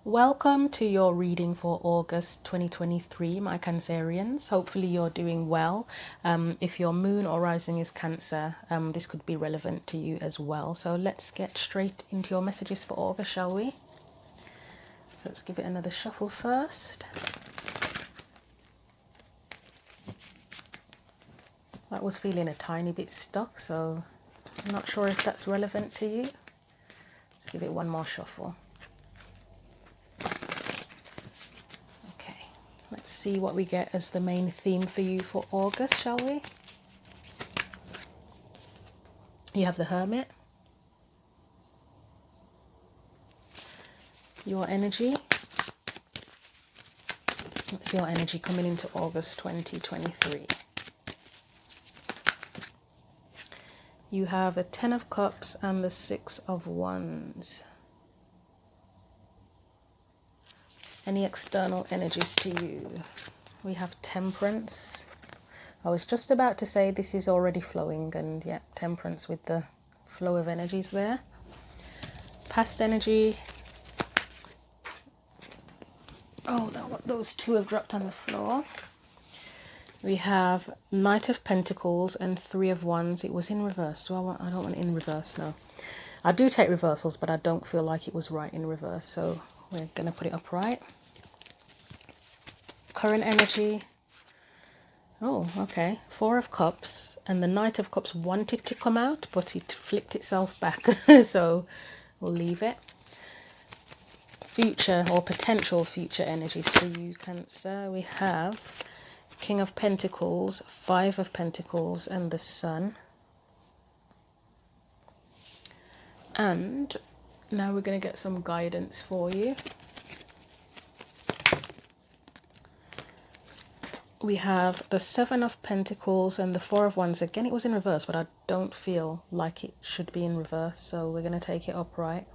Welcome to your reading for August 2023, my Cancerians. Hopefully you're doing well. If your moon or rising is Cancer, this could be relevant to you as well. So let's get straight into your messages for August, shall we? So let's give it another shuffle first. That was feeling a tiny bit stuck, so I'm not sure if that's relevant to you. Let's give it one more shuffle. Okay, let's see what we get as the main theme for you for August, shall we? You have the Hermit, your energy. It's your energy coming into August 2023. You have the Ten of Cups and the Six of Wands. Any external energies to you? We have Temperance. I was just about to say this is already flowing, and yeah, Temperance with the flow of energies there. Past energy. Oh, those two have dropped on the floor. We have Knight of Pentacles and Three of Wands. It was in reverse. I don't want it in reverse, no. I do take reversals, but I don't feel like it was right in reverse. So we're going to put it upright. Current energy. Oh, okay. Four of Cups. And the Knight of Cups wanted to come out, but it flipped itself back. So we'll leave it. Future or potential future energies for you, Cancer. We have King of Pentacles, Five of Pentacles, and the Sun. And now we're going to get some guidance for you. We have the Seven of Pentacles and the Four of Wands. Again, it was in reverse, but I don't feel like it should be in reverse, so we're going to take it upright.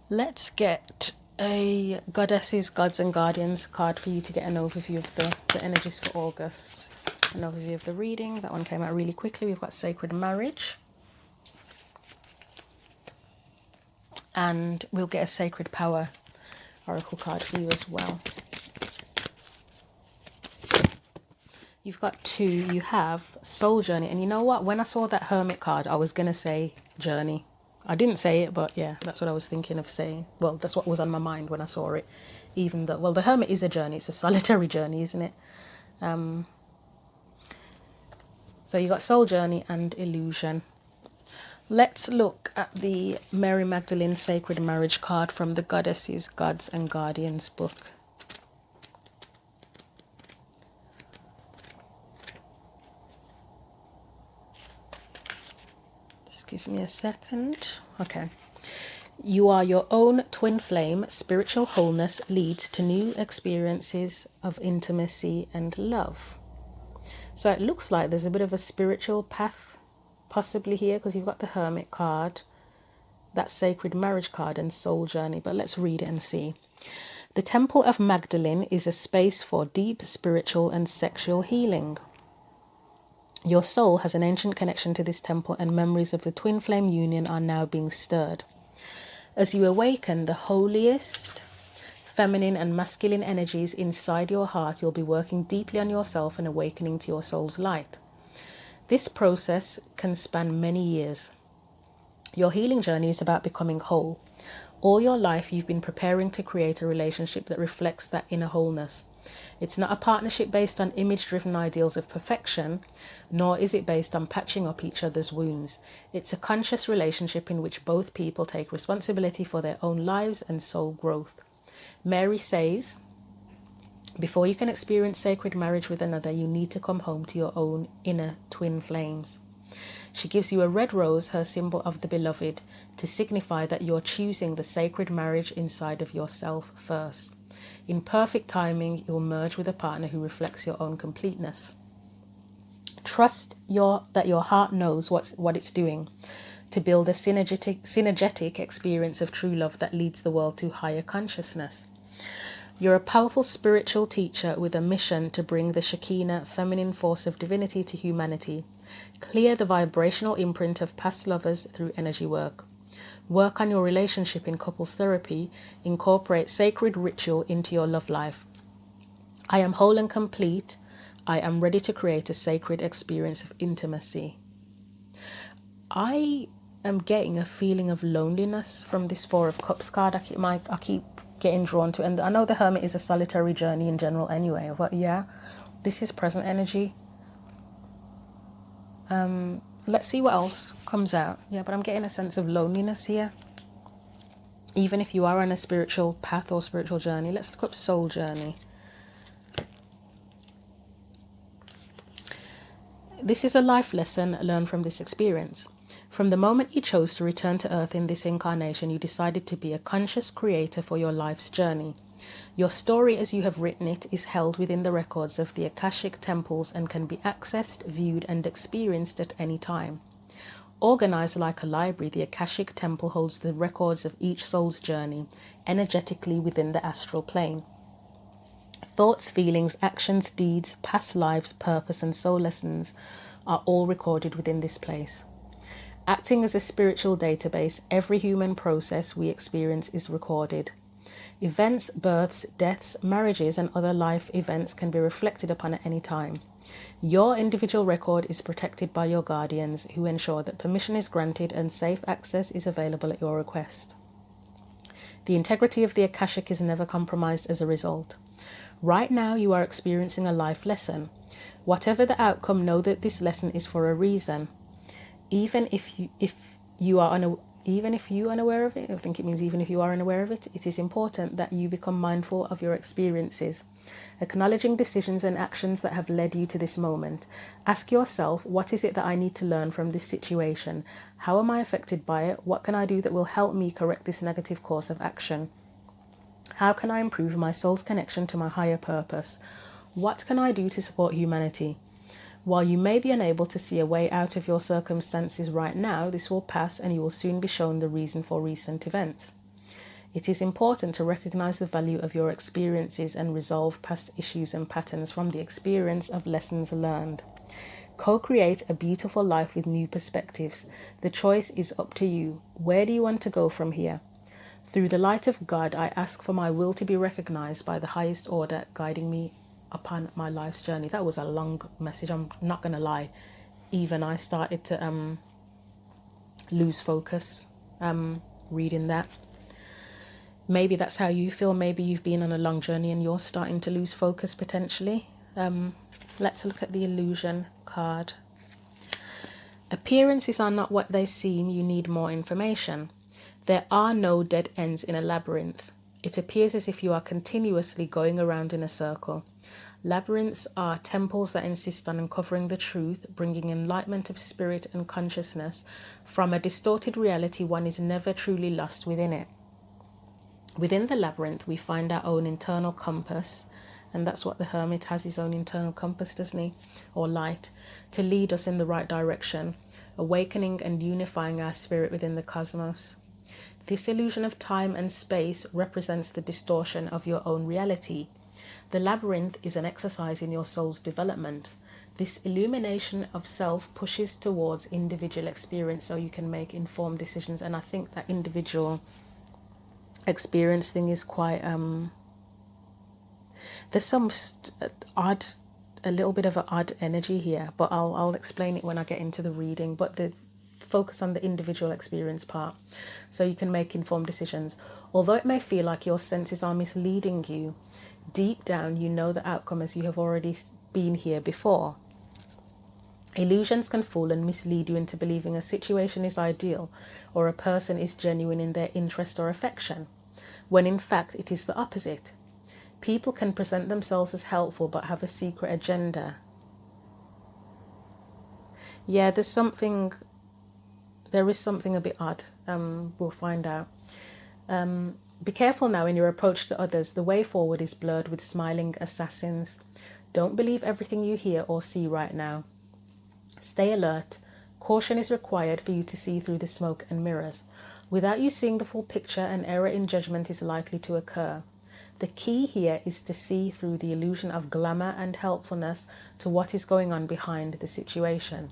Let's get a Goddesses, Gods and Guardians card for you to get an overview of the energies for August. An overview of the reading. That one came out really quickly. We've got Sacred Marriage. And we'll get a Sacred Power Oracle card for you as well. You've got two. You have Soul Journey. And you know what? When I saw that Hermit card, I was going to say Journey. I didn't say it, but yeah, that's what I was thinking of saying. Well, that's what was on my mind when I saw it. Even though, well, the Hermit is a journey. It's a solitary journey, isn't it? So you got Soul Journey and Illusion. Let's look at the Mary Magdalene Sacred Marriage card from the Goddesses, Gods and Guardians book. Just give me a second. Okay. You are your own twin flame. Spiritual wholeness leads to new experiences of intimacy and love. So it looks like there's a bit of a spiritual path possibly here, because you've got the Hermit card, that Sacred Marriage card, and Soul Journey. But let's read it and see. The Temple of Magdalene is a space for deep spiritual and sexual healing. Your soul has an ancient connection to this temple, and memories of the twin flame union are now being stirred. As you awaken the holiest feminine and masculine energies inside your heart, you'll be working deeply on yourself and awakening to your soul's light. This process can span many years. Your healing journey is about becoming whole. All your life, you've been preparing to create a relationship that reflects that inner wholeness. It's not a partnership based on image-driven ideals of perfection, nor is it based on patching up each other's wounds. It's a conscious relationship in which both people take responsibility for their own lives and soul growth. Mary says, before you can experience sacred marriage with another, you need to come home to your own inner twin flames. She gives you a red rose, her symbol of the beloved, to signify that you're choosing the sacred marriage inside of yourself first. In perfect timing, you'll merge with a partner who reflects your own completeness. Trust that your heart knows what it's doing to build a synergetic experience of true love that leads the world to higher consciousness. You're a powerful spiritual teacher with a mission to bring the Shekinah feminine force of divinity to humanity. Clear the vibrational imprint of past lovers through energy work. Work on your relationship in couples therapy. Incorporate sacred ritual into your love life. I am whole and complete. I am ready to create a sacred experience of intimacy. I am getting a feeling of loneliness from this Four of Cups card. I keep getting drawn to it. And I know the Hermit is a solitary journey in general anyway. But yeah, this is present energy. Let's see what else comes out. Yeah, but I'm getting a sense of loneliness here. Even if you are on a spiritual path or spiritual journey. Let's look up soul journey. This is a life lesson learned from this experience. From the moment you chose to return to Earth in this incarnation, you decided to be a conscious creator for your life's journey. Your story as you have written it is held within the records of the Akashic temples and can be accessed, viewed, and experienced at any time. Organized like a library, the Akashic temple holds the records of each soul's journey energetically within the astral plane. Thoughts, feelings, actions, deeds, past lives, purpose, and soul lessons are all recorded within this place. Acting as a spiritual database, every human process we experience is recorded. Events, births, deaths, marriages, and other life events can be reflected upon at any time. Your individual record is protected by your guardians, who ensure that permission is granted and safe access is available at your request. The integrity of the Akashic is never compromised as a result. Right now, you are experiencing a life lesson. Whatever the outcome, know that this lesson is for a reason. Even if you are unaware of it, I think it means even if you are unaware of it, it is important that you become mindful of your experiences, acknowledging decisions and actions that have led you to this moment. Ask yourself, what is it that I need to learn from this situation? How am I affected by it? What can I do that will help me correct this negative course of action? How can I improve my soul's connection to my higher purpose? What can I do to support humanity? While you may be unable to see a way out of your circumstances right now, this will pass and you will soon be shown the reason for recent events. It is important to recognize the value of your experiences and resolve past issues and patterns from the experience of lessons learned. Co-create a beautiful life with new perspectives. The choice is up to you. Where do you want to go from here? Through the light of God, I ask for my will to be recognized by the highest order, guiding me upon my life's journey. That was a long message, I'm not going to lie. Even I started to lose focus reading that. Maybe that's how you feel. Maybe you've been on a long journey and you're starting to lose focus potentially. Let's look at the illusion card. Appearances are not what they seem. You need more information. There are no dead ends in a labyrinth. It appears as if you are continuously going around in a circle. Labyrinths are temples that insist on uncovering the truth, bringing enlightenment of spirit and consciousness. From a distorted reality, one is never truly lost within it. Within the labyrinth, we find our own internal compass, and that's what the Hermit has, his own internal compass, doesn't he? Or light, to lead us in the right direction, awakening and unifying our spirit within the cosmos. This illusion of time and space represents the distortion of your own reality. The labyrinth is an exercise in your soul's development. This illumination of self pushes towards individual experience so you can make informed decisions. And I think that individual experience thing is quite there's some a little bit of an odd energy here, but I'll explain it when I get into the reading. But the focus on the individual experience part so you can make informed decisions. Although it may feel like your senses are misleading you, deep down you know the outcome as you have already been here before. Illusions can fool and mislead you into believing a situation is ideal or a person is genuine in their interest or affection, when in fact it is the opposite. People can present themselves as helpful but have a secret agenda. Yeah, there is something a bit odd. We'll find out. Be careful now in your approach to others. The way forward is blurred with smiling assassins. Don't believe everything you hear or see right now. Stay alert. Caution is required for you to see through the smoke and mirrors. Without you seeing the full picture, an error in judgment is likely to occur. The key here is to see through the illusion of glamour and helpfulness to what is going on behind the situation.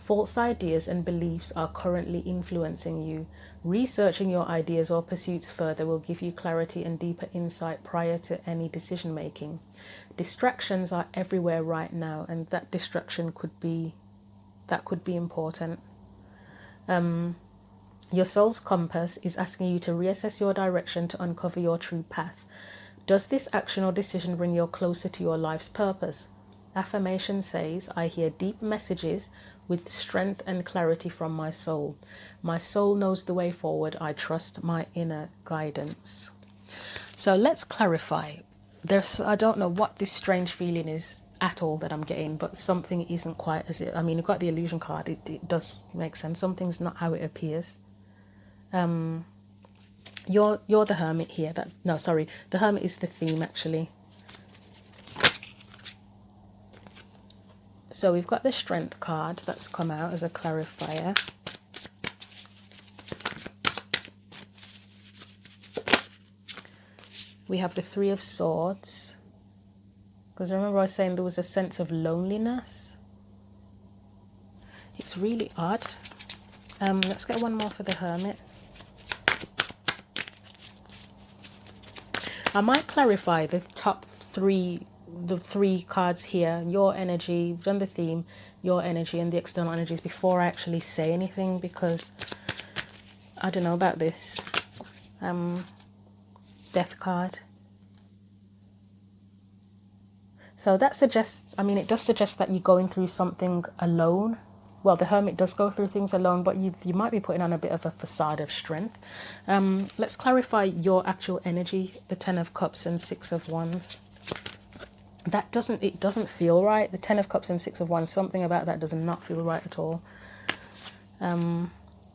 False ideas and beliefs are currently influencing you. Researching your ideas or pursuits further will give you clarity and deeper insight prior to any decision making. Distractions are everywhere right now, and that distraction could be important. Your soul's compass is asking you to reassess your direction to uncover your true path. Does this action or decision bring you closer to your life's purpose? Affirmation says, I hear deep messages with strength and clarity from my soul. My soul knows the way forward. I trust my inner guidance. So let's clarify. I don't know what this strange feeling is at all that I'm getting, but something isn't quite as it. I mean, you've got the illusion card. It does make sense. Something's not how it appears. You're the hermit here. The hermit is the theme actually. So we've got the strength card that's come out as a clarifier. We have the Three of Swords. Because remember I was saying there was a sense of loneliness. It's really odd. Let's get one more for the hermit. I might clarify the top three, the three cards here. Your energy, we've done the theme, your energy and the external energies before I actually say anything, because I don't know about this. Death card. So that suggests, I mean, it does suggest that you're going through something alone. Well, the hermit does go through things alone, but you might be putting on a bit of a facade of strength. Let's clarify your actual energy, the Ten of Cups and Six of Wands. It doesn't feel right. The Ten of Cups and Six of Wands, something about that does not feel right at all.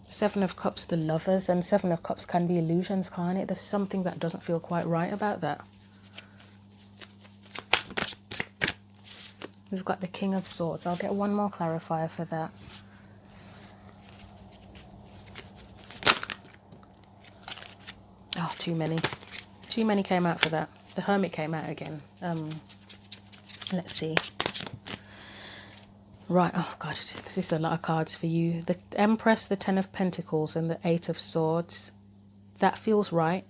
Seven of Cups, the Lovers, and Seven of Cups can be illusions, can't it? There's something that doesn't feel quite right about that. We've got the King of Swords. I'll get one more clarifier for that. Oh, too many. Too many came out for that. The Hermit came out again. Let's see. Right, oh God, this is a lot of cards for you. The Empress, the Ten of Pentacles, and the Eight of Swords. That feels right.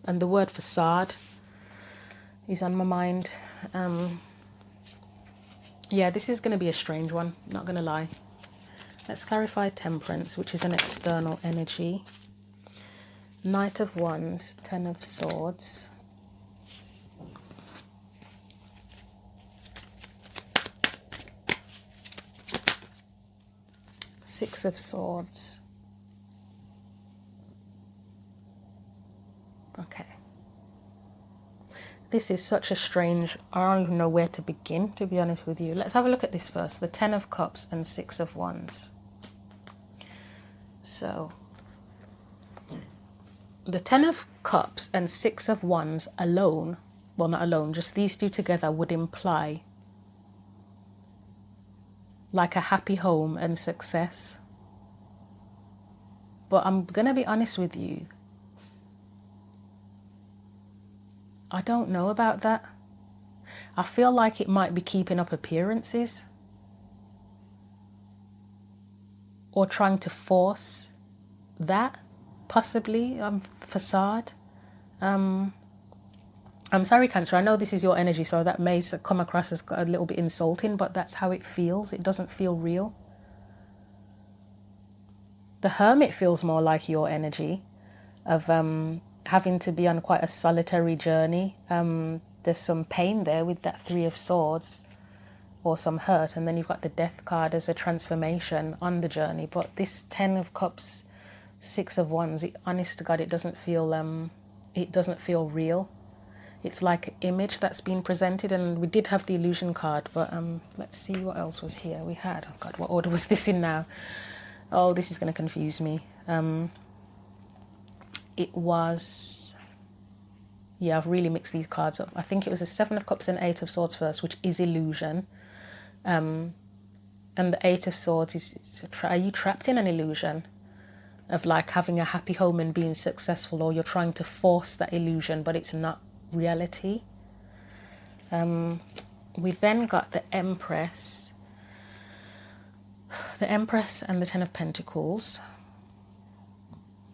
And the word facade is on my mind. Yeah, this is going to be a strange one, not going to lie. Let's clarify Temperance, which is an external energy. Knight of Wands, Ten of Swords. Six of Swords. Okay. This is such a strange, I don't even know where to begin, to be honest with you. Let's have a look at this first. The Ten of Cups and Six of Wands. So, the Ten of Cups and Six of Wands alone, well, not alone, just these two together would imply like a happy home and success. But I'm going to be honest with you. I don't know about that. I feel like it might be keeping up appearances. Or trying to force that, possibly, facade. I'm sorry, Cancer, I know this is your energy, so that may come across as a little bit insulting, but that's how it feels. It doesn't feel real. The Hermit feels more like your energy of having to be on quite a solitary journey. There's some pain there with that Three of Swords, or some hurt, and then you've got the Death card as a transformation on the journey. But this Ten of Cups, Six of Wands, honest to God, it doesn't feel real. It's like an image that's been presented, and we did have the illusion card, but let's see what else was here. We had, oh God, what order was this in now? Oh, this is going to confuse me. It was, yeah, I've really mixed these cards up. I think it was the Seven of Cups and Eight of Swords first, which is illusion. And the Eight of Swords is are you trapped in an illusion of like having a happy home and being successful, or you're trying to force that illusion, but it's not reality. We then got the Empress, the Empress and the Ten of Pentacles,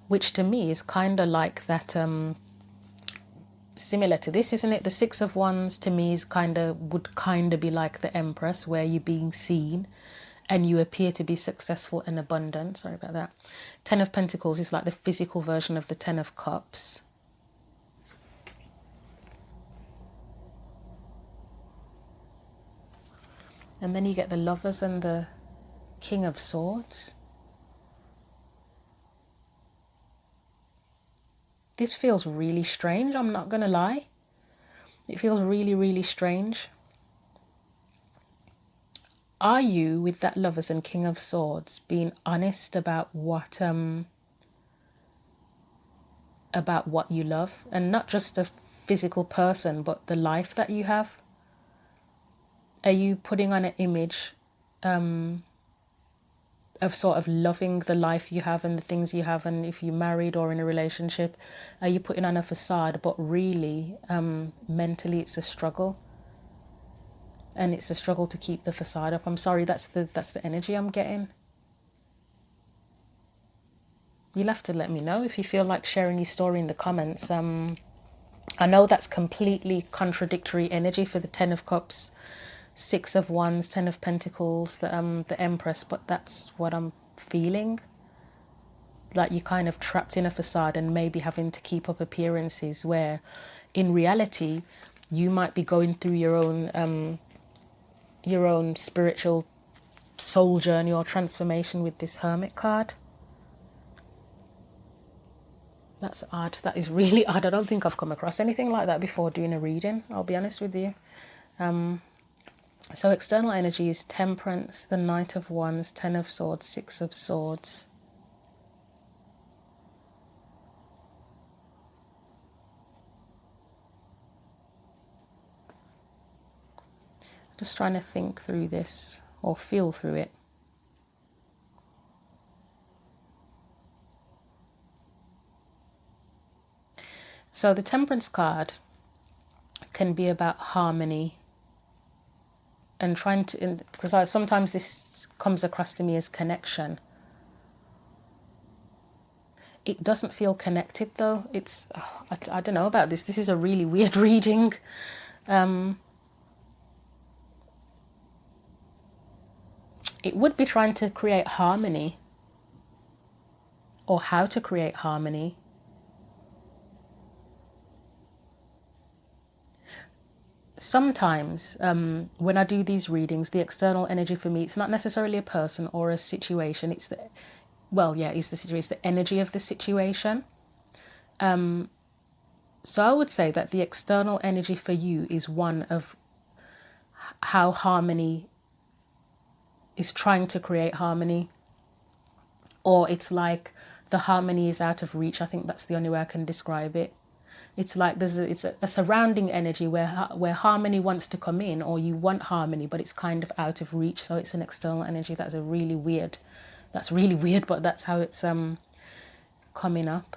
which to me is kind of like that, similar to this, isn't it? The Six of Wands to me is would kind of be like the Empress, where you're being seen and you appear to be successful and abundant. Sorry about that. Ten of Pentacles is like the physical version of the Ten of Cups. And then you get the Lovers and the King of Swords. This feels really strange, I'm not going to lie. It feels really, really strange. Are you, with that Lovers and King of Swords, being honest about what you love? And not just a physical person, but the life that you have? Are you putting on an image of sort of loving the life you have and the things you have, and if you're married or in a relationship, are you putting on a facade, but really mentally it's a struggle, and it's a struggle to keep the facade up? I'm sorry, that's the energy I'm getting. You'll have to let me know if you feel like sharing your story in the comments. I know that's completely contradictory energy for the Ten of Cups, Six of Wands, Ten of Pentacles, the Empress, but that's what I'm feeling. Like you're kind of trapped in a facade and maybe having to keep up appearances, where in reality you might be going through your own spiritual soul journey or transformation with this Hermit card. That's odd. That is really odd. I don't think I've come across anything like that before doing a reading, I'll be honest with you. So external energy is Temperance, the Knight of Wands, Ten of Swords, Six of Swords. Just trying to think through this, or feel through it. So the Temperance card can be about harmony, and trying to, because sometimes this comes across to me as connection. It doesn't feel connected though. It's, I don't know about this. This is a really weird reading. It would be trying to create harmony, or how to create harmony. Sometimes when I do these readings, the external energy for me, it's not necessarily a person or a situation. It's the, well, yeah, it's the situation, it's the energy of the situation. So I would say that the external energy for you is one of how harmony is trying to create harmony, or it's like the harmony is out of reach. I think that's the only way I can describe it. It's like it's a surrounding energy where harmony wants to come in, or you want harmony, but it's kind of out of reach. So it's an external energy. That's really weird, but that's how it's coming up.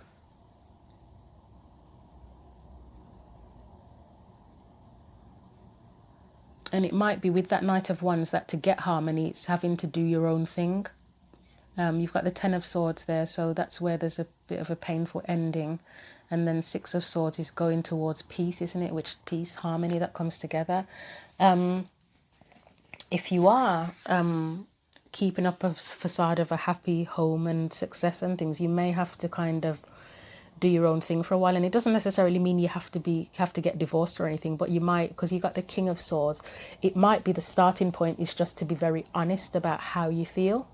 And it might be with that Knight of Wands that to get harmony, it's having to do your own thing. You've got the Ten of Swords there, so that's where there's a bit of a painful ending. And then Six of Swords is going towards peace, isn't it? Which peace, harmony, that comes together. If you are keeping up a facade of a happy home and success and things, you may have to kind of do your own thing for a while. And it doesn't necessarily mean you have to get divorced or anything, but you might, because you got the King of Swords, it might be the starting point is just to be very honest about how you feel.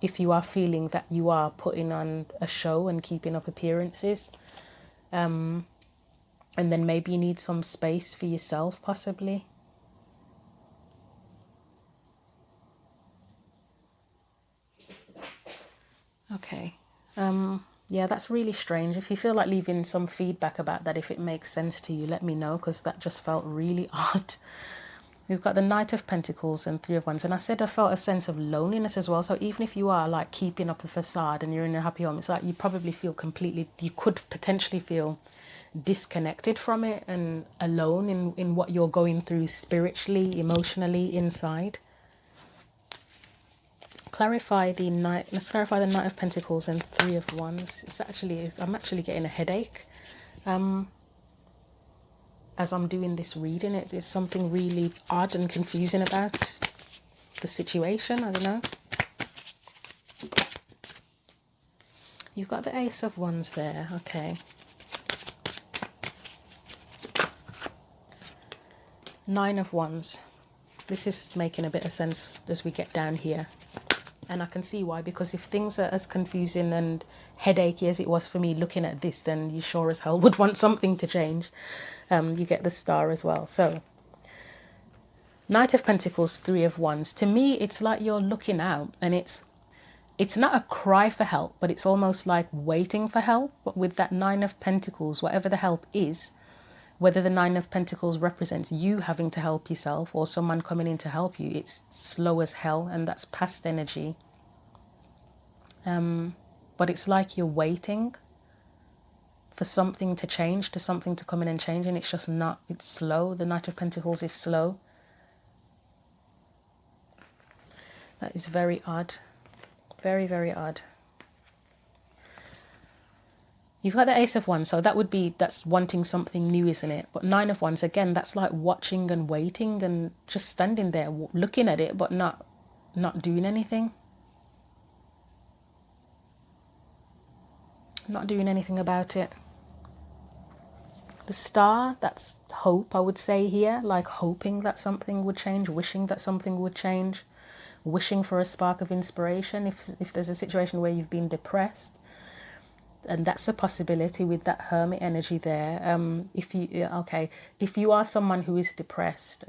If you are feeling that you are putting on a show and keeping up appearances, and then maybe you need some space for yourself, possibly. Okay. Yeah, that's really strange. If you feel like leaving some feedback about that, if it makes sense to you, let me know, because that just felt really odd. We've got the Knight of Pentacles and Three of Wands. And I said I felt a sense of loneliness as well. So even if you are like keeping up a facade and you're in a happy home, it's like you probably feel you could potentially feel disconnected from it and alone in what you're going through spiritually, emotionally, inside. clarify the Knight. Let's clarify the Knight of Pentacles and Three of Wands. I'm actually getting a headache as I'm doing this reading. It's something really odd and confusing about the situation. I don't know. You've got the Ace of Wands there. Okay. Nine of Wands. This is making a bit of sense as we get down here. And I can see why, because if things are as confusing and headachy as it was for me looking at this, then you sure as hell would want something to change. You get the Star as well. So, Knight of Pentacles, Three of Wands. To me, it's like you're looking out, and it's not a cry for help, but it's almost like waiting for help. But with that Nine of Pentacles, whatever the help is, whether the Nine of Pentacles represents you having to help yourself or someone coming in to help you, it's slow as hell, and that's past energy. But it's like you're waiting for something to change, to something to come in and change, and it's just not. It's slow. The Knight of Pentacles is slow. That is very odd. Very, very odd. You've got the Ace of Wands, so that's wanting something new, isn't it? But Nine of Wands, again, that's like watching and waiting and just standing there looking at it, but not doing anything. Not doing anything about it. The Star, that's hope, I would say here, like hoping that something would change, wishing that something would change, wishing for a spark of inspiration. If there's a situation where you've been depressed, and that's a possibility with that Hermit energy there. If you are someone who is depressed,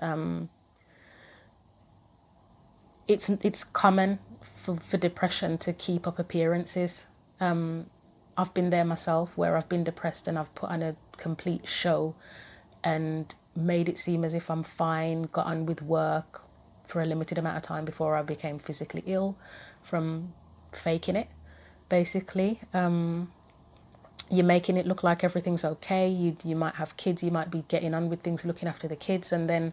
it's common for depression to keep up appearances. I've been there myself, where I've been depressed and I've put on a complete show and made it seem as if I'm fine, got on with work for a limited amount of time before I became physically ill from faking it, basically. You're making it look like everything's okay. You might have kids, you might be getting on with things, looking after the kids, and then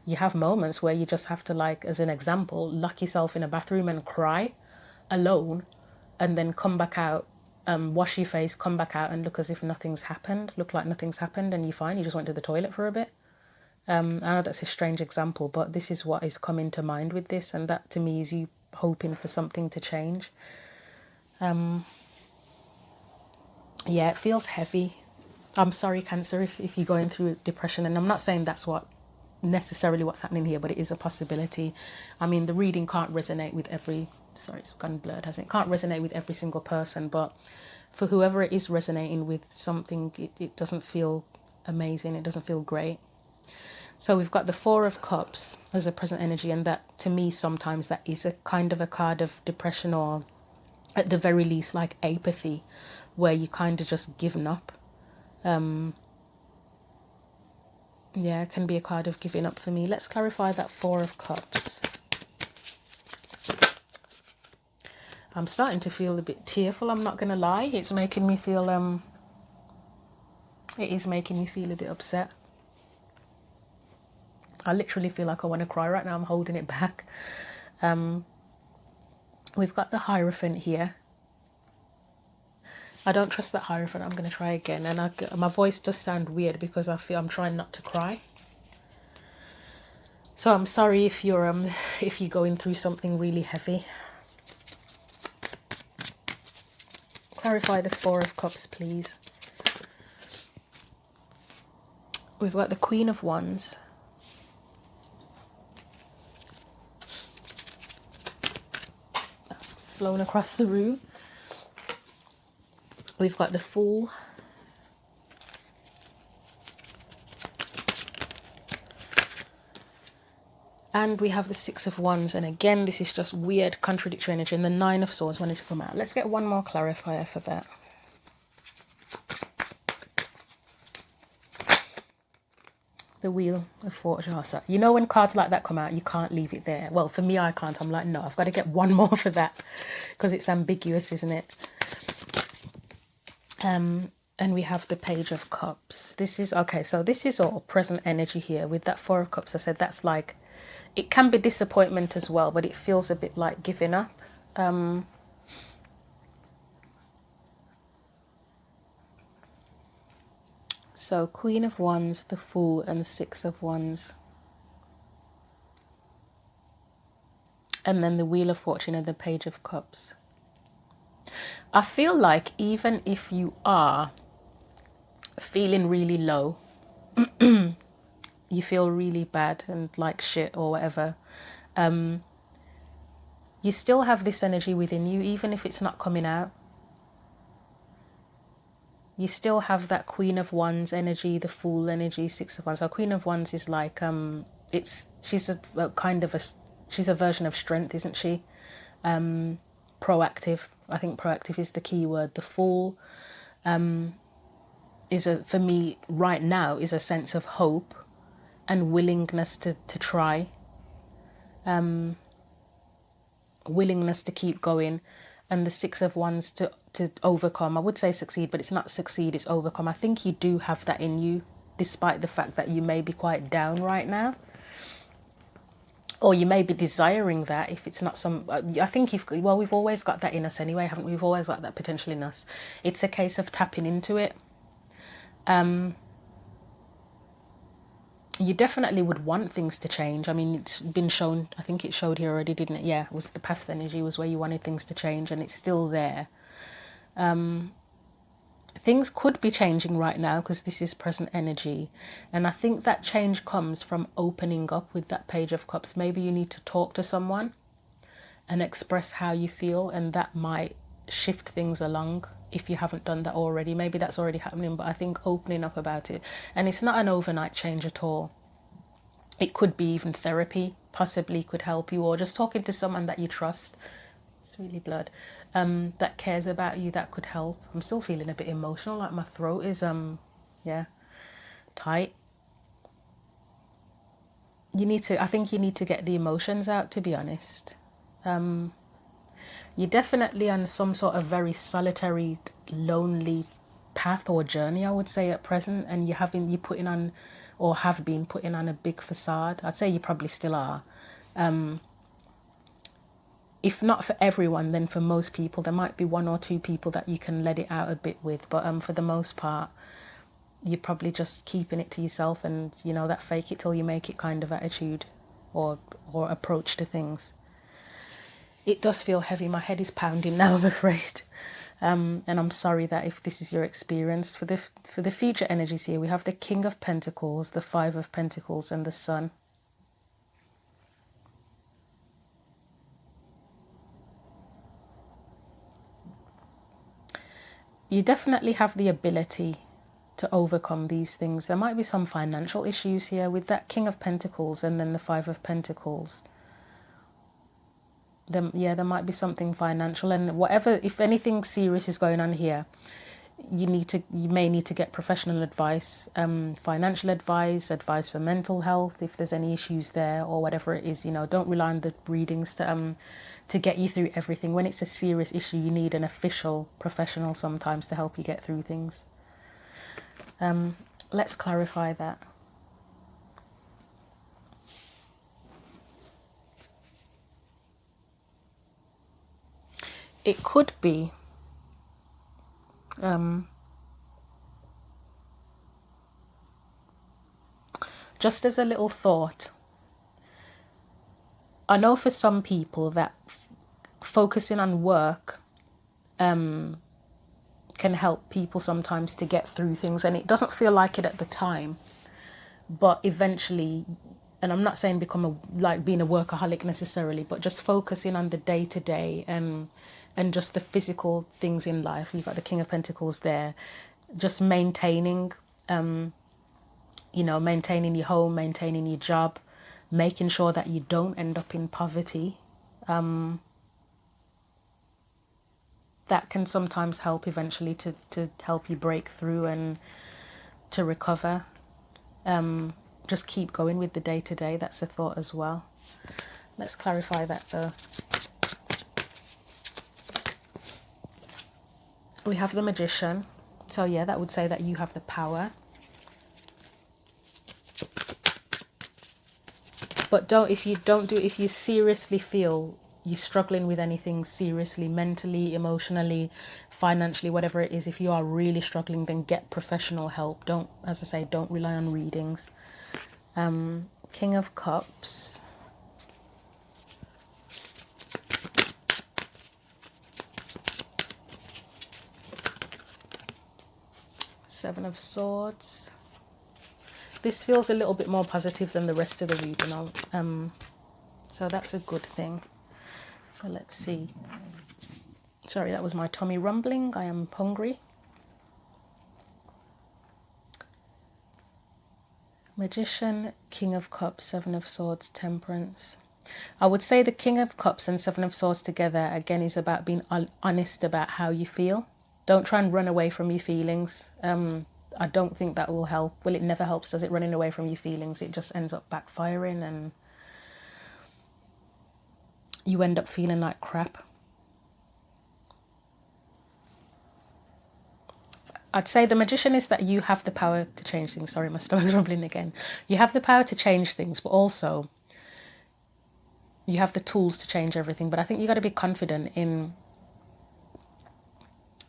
you have moments where you just have to, like, as an example, lock yourself in a bathroom and cry alone, and then come back out, wash your face, come back out and look as if nothing's happened, look like nothing's happened, and you're fine, you just went to the toilet for a bit. I know that's a strange example, but this is what is coming to mind with this, and that to me is you hoping for something to change. Yeah, it feels heavy. I'm sorry, Cancer, if you're going through depression, and I'm not saying that's necessarily what's happening here, but it is a possibility. I mean, the reading can't resonate with it's gone blurred, hasn't it? Can't resonate with every single person, but for whoever it is resonating with something, it doesn't feel amazing, it doesn't feel great. So we've got the Four of Cups as a present energy, and that, to me, sometimes that is a kind of a card of depression, or at the very least like apathy, where you kind of just given up. Yeah, it can be a card of giving up for me. Let's clarify that Four of Cups. I'm starting to feel a bit tearful, I'm not going to lie. It's making me feel, it is making me feel a bit upset. I literally feel like I want to cry right now. I'm holding it back. We've got the Hierophant here. I don't trust that Hierophant. I'm going to try again. And my voice does sound weird because I feel I'm trying not to cry. So I'm sorry if you're going through something really heavy. Clarify the Four of Cups, please. We've got the Queen of Wands. That's flown across the room. We've got the Fool. And we have the Six of Wands. And again, this is just weird contradictory energy. And the Nine of Swords wanted to come out. Let's get one more clarifier for that. The Wheel of Fortune. Oh, sorry. You know when cards like that come out, you can't leave it there. Well, for me, I can't. I'm like, no, I've got to get one more for that. Because it's ambiguous, isn't it? And we have the Page of Cups. This is, okay, so this is all present energy here. With that Four of Cups, I said that's like, it can be disappointment as well, but it feels a bit like giving up. So Queen of Wands, the Fool, and Six of Wands. And then the Wheel of Fortune and the Page of Cups. I feel like even if you are feeling really low, you feel really bad and like shit or whatever, you still have this energy within you, even if it's not coming out. You still have that Queen of Wands energy, the Fool energy, Six of Wands. So Queen of Wands is like, she's a kind of she's a version of strength, isn't she? Proactive. I think proactive is the key word. The Fool for me right now, is a sense of hope and willingness to try, willingness to keep going. And the Six of Wands to overcome. I would say succeed, but it's not succeed, it's overcome. I think you do have that in you, despite the fact that you may be quite down right now, or you may be desiring that. If it's not some, I think we've always got that in us anyway, haven't we? We've always got that potential in us. It's a case of tapping into it. You definitely would want things to change. I mean, it's been shown, I think it showed here already, didn't it? Yeah, it was the past energy was where you wanted things to change, and it's still there. Things could be changing right now because this is present energy, and I think that change comes from opening up with that Page of Cups. Maybe you need to talk to someone and express how you feel, and that might shift things along if you haven't done that already. Maybe that's already happening, but I think opening up about it, and it's not an overnight change at all. It could be even therapy possibly could help you, or just talking to someone that you trust. It's really blood. That cares about you, that could help. I'm still feeling a bit emotional, like my throat is tight. I think you need to get the emotions out, to be honest. You're definitely on some sort of very solitary, lonely path or journey, I would say, at present, and you're putting on, or have been putting on, a big facade. I'd say you probably still are. If not for everyone, then for most people, there might be one or two people that you can let it out a bit with, but for the most part, you're probably just keeping it to yourself, and that fake it till you make it kind of attitude or approach to things. It does feel heavy. My head is pounding now, I'm afraid. And I'm sorry that if this is your experience. For the future energies here, we have the King of Pentacles, the Five of Pentacles, and the Sun. You definitely have the ability to overcome these things. There might be some financial issues here with that King of Pentacles and then the Five of Pentacles. There might be something financial, and whatever, if anything serious is going on here, you may need to get professional advice, financial advice for mental health if there's any issues there, or whatever it is. Don't rely on the readings to get you through everything. When it's a serious issue, you need an official professional sometimes to help you get through things. Let's clarify that. It could be just as a little thought, I know for some people that focusing on work can help people sometimes to get through things, and it doesn't feel like it at the time, but eventually, and I'm not saying like being a workaholic necessarily, but just focusing on the day-to-day and just the physical things in life. You've got the King of Pentacles there, just maintaining maintaining your home, maintaining your job, making sure that you don't end up in poverty. That can sometimes help eventually to help you break through and to recover. Just keep going with the day-to-day. That's a thought as well. Let's clarify that though. We have the Magician. So yeah, that would say that you have the power. But if you seriously feel you're struggling with anything seriously, mentally, emotionally, financially, whatever it is, if you are really struggling, then get professional help. Don't, as I say, don't rely on readings. King of Cups. Seven of Swords. This feels a little bit more positive than the rest of the reading. So that's a good thing. So let's see. Sorry, that was my tummy rumbling. I am hungry. Magician, King of Cups, Seven of Swords, Temperance. I would say the King of Cups and Seven of Swords together, again, is about being honest about how you feel. Don't try and run away from your feelings. I don't think that will help. Well, it never helps, does it, running away from your feelings? It just ends up backfiring and you end up feeling like crap. I'd say the Magician is that you have the power to change things. Sorry, my stomach's rumbling again. You have the power to change things, but also you have the tools to change everything. But I think you got to be confident in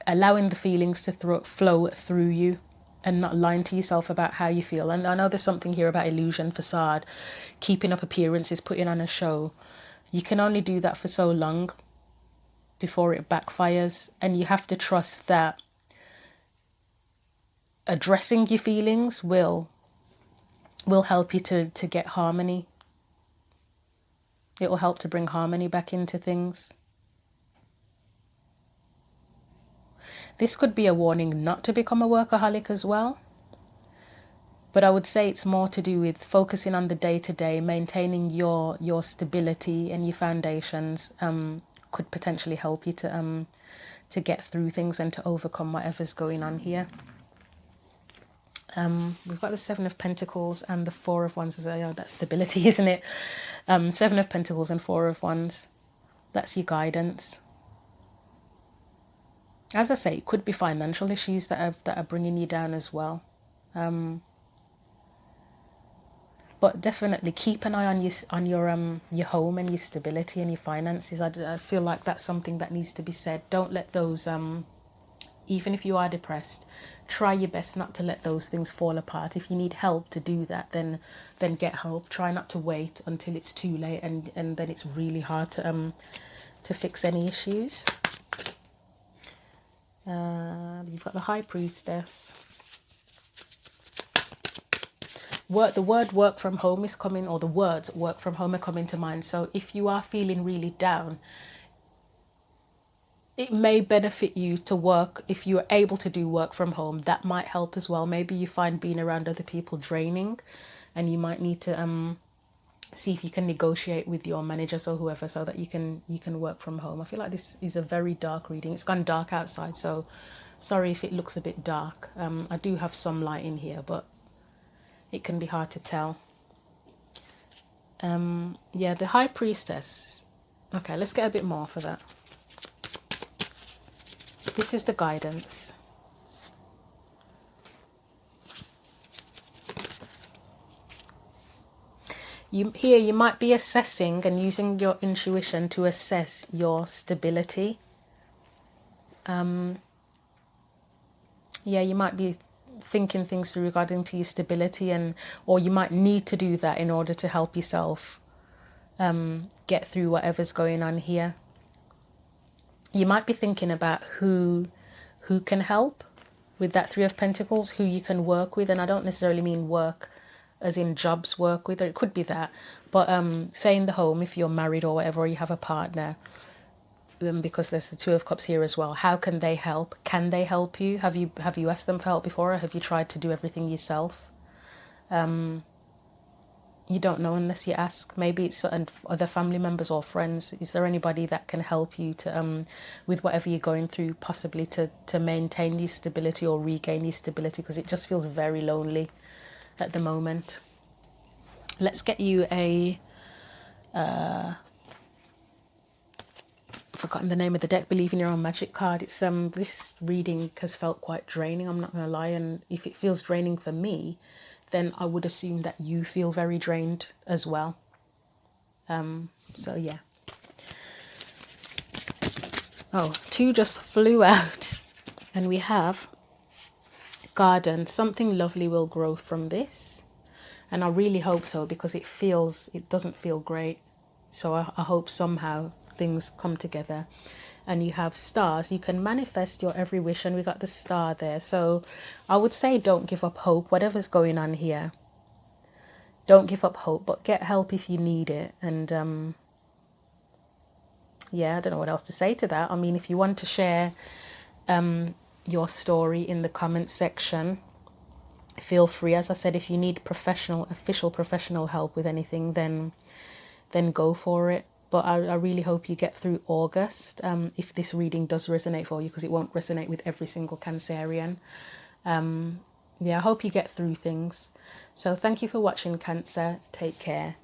allowing the feelings to flow through you and not lying to yourself about how you feel. And I know there's something here about illusion, facade, keeping up appearances, putting on a show. You can only do that for so long before it backfires. And you have to trust that addressing your feelings will help you to get harmony. It will help to bring harmony back into things. This could be a warning not to become a workaholic as well. But I would say it's more to do with focusing on the day-to-day, maintaining your stability and your foundations could potentially help you to get through things and to overcome whatever's going on here. We've got the Seven of Pentacles and the Four of Wands. That's stability, isn't it? Seven of Pentacles and Four of Wands. That's your guidance. As I say, it could be financial issues that are bringing you down as well. But definitely keep an eye on your home and your stability and your finances. I feel like that's something that needs to be said. Don't let those, even if you are depressed, try your best not to let those things fall apart. If you need help to do that, then get help. Try not to wait until it's too late and then it's really hard to fix any issues. You've got the High Priestess. The word work from home is coming, or the words work from home are coming to mind. So if you are feeling really down, it may benefit you to work. If you are able to do work from home, that might help as well. Maybe you find being around other people draining and you might need to see if you can negotiate with your managers or whoever so that you can work from home. I feel like this is a very dark reading. It's gone dark outside, so sorry if it looks a bit dark. I do have some light in here, but it can be hard to tell. Yeah, the High Priestess. Okay, let's get a bit more for that. This is the guidance. You might be assessing and using your intuition to assess your stability. Yeah, you might be thinking things through regarding to your stability, or you might need to do that in order to help yourself get through whatever's going on here. You might be thinking about who can help with that Three of Pentacles, who you can work with. And I don't necessarily mean work as in jobs work with, or it could be that. But say in the home, if you're married or whatever, or you have a partner, because there's the Two of Cups here as well. How can they help? Can they help you? Have you asked them for help before, or have you tried to do everything yourself? You don't know unless you ask. Maybe it's other family members or friends. Is there anybody that can help you to with whatever you're going through, possibly to maintain your stability or regain your stability, because it just feels very lonely at the moment. Let's get you a forgotten the name of the deck, Believe in Your Own Magic card. It's this reading has felt quite draining, I'm not gonna lie, and if it feels draining for me, then I would assume that you feel very drained as well. So yeah, Oh, two just flew out. And we have garden. Something lovely will grow from this. And I really hope so, because it doesn't feel great. So I hope somehow things come together. And you have stars. You can manifest your every wish, and we got the star there. So I would say don't give up hope, whatever's going on here. Don't give up hope, but get help if you need it. And yeah, I don't know what else to say to that. I mean, if you want to share your story in the comments section, feel free. As I said, if you need official professional help with anything, then go for it. But I really hope you get through August, if this reading does resonate for you, because it won't resonate with every single Cancerian. Yeah, I hope you get through things. So thank you for watching, Cancer. Take care.